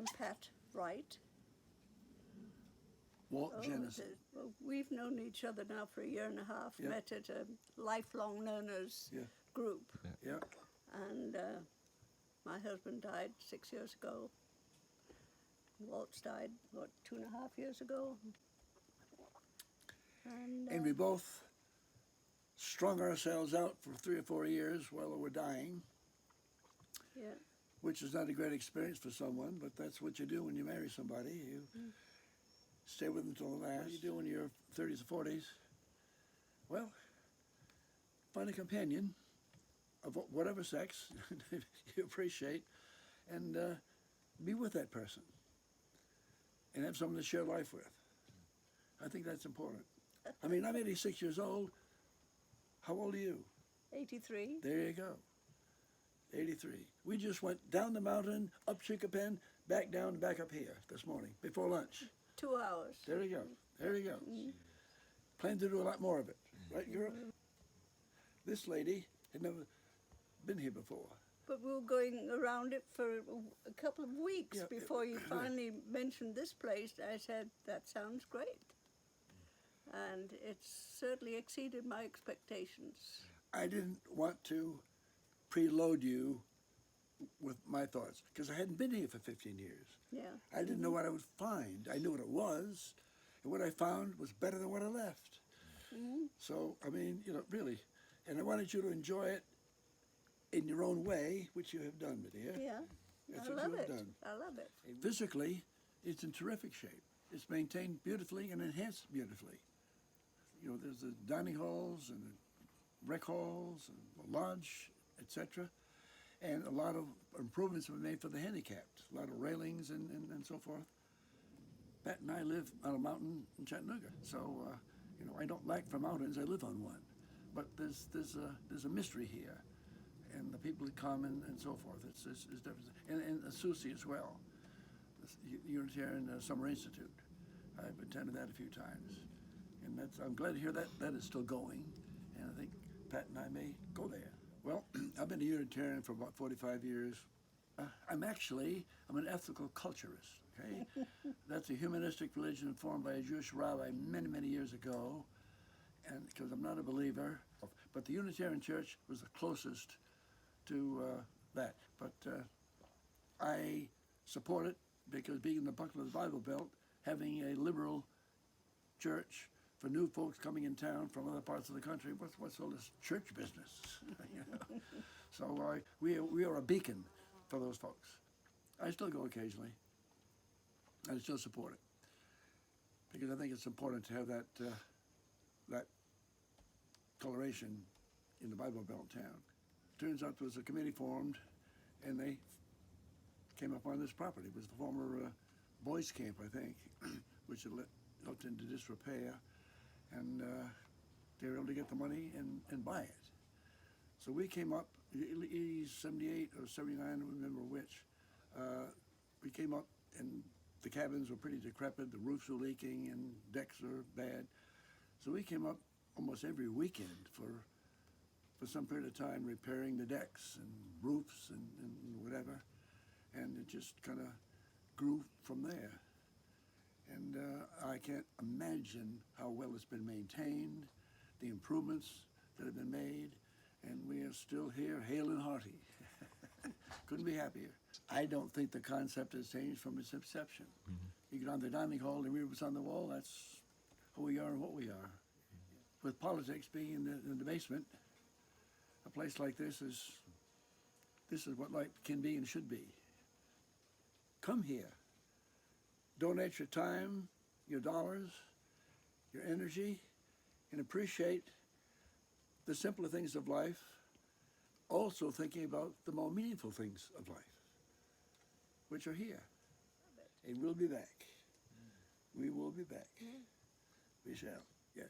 I'm Pat Wright. Walt Jenison. Well, we've known each other now for a year and a half, Yeah. met at a lifelong learners Yeah. group. Yeah. And my husband died 6 years ago. Walt's died, what, 2.5 years ago? And we both strung ourselves out for 3 or 4 years while we were dying. Yeah. Which is not a great experience for someone, but that's what you do when you marry somebody. You stay with them until the last. What do you do in your 30s or 40s? Well, find a companion of whatever sex you appreciate, and be with that person, and have someone to share life with. I think that's important. I mean, I'm 86 years old. How old are you? 83. There you go. 83. We just went down the mountain, up Chicopen, back down, back up here this morning, before lunch. 2 hours. There you go. There you go. Plan to do a lot more of it. Right, girl? This lady had never been here before. But we were going around it for a couple of weeks Yeah, before you finally mentioned this place. I said, that sounds great. And it's certainly exceeded my expectations. I didn't want to preload you with my thoughts, because I hadn't been here for 15 years. Yeah. I didn't know what I would find. I knew what it was, and what I found was better than what I left. So, I mean, you know, really. And I wanted you to enjoy it in your own way, which you have done, my dear. Yeah. That's I what love you have it. done. I love it. Physically, it's in terrific shape. It's maintained beautifully and enhanced beautifully. You know, there's the dining halls and the rec halls and the lodge, etc. And a lot of improvements have been made for the handicapped. A lot of railings and so forth. Pat and I live on a mountain in Chattanooga, so you know, I don't lack for mountains. I live on one, but there's a mystery here, and the people that come and so forth. It's different, and SUUSI as well, the Unitarian Summer Institute. I've attended that a few times, and I'm glad to hear that is still going, and I think Pat and I may go there. Well, I've been a Unitarian for about 45 years. I'm an ethical culturist, okay? That's a humanistic religion formed by a Jewish rabbi many, many years ago, and because I'm not a believer. But the Unitarian Church was the closest to that. But I support it because being in the buckle of the Bible Belt, having a liberal church for new folks coming in town from other parts of the country, what's all this church business? You know? So we are a beacon for those folks. I still go occasionally. I still support it because I think it's important to have that coloration in the Bible Belt town. Turns out there was a committee formed, and they came up on this property. It was the former boys' camp, I think, which had left into disrepair. And they were able to get the money and buy it. So we came up, 78 or 79, I don't remember which. We came up and the cabins were pretty decrepit, the roofs were leaking and decks were bad. So we came up almost every weekend for some period of time repairing the decks and roofs and whatever. And it just kind of grew from there. And I can't imagine how well it's been maintained, the improvements that have been made, and we are still here, hale and hearty. Couldn't be happier. I don't think the concept has changed from its inception. You get on the dining hall and read what's on the wall, that's who we are and what we are. With politics being in the basement, a place like this is what life can be and should be. Come here. Donate your time, your dollars, your energy, and appreciate the simpler things of life, also thinking about the more meaningful things of life, which are here. And we'll be back. We will be back. We shall, yes.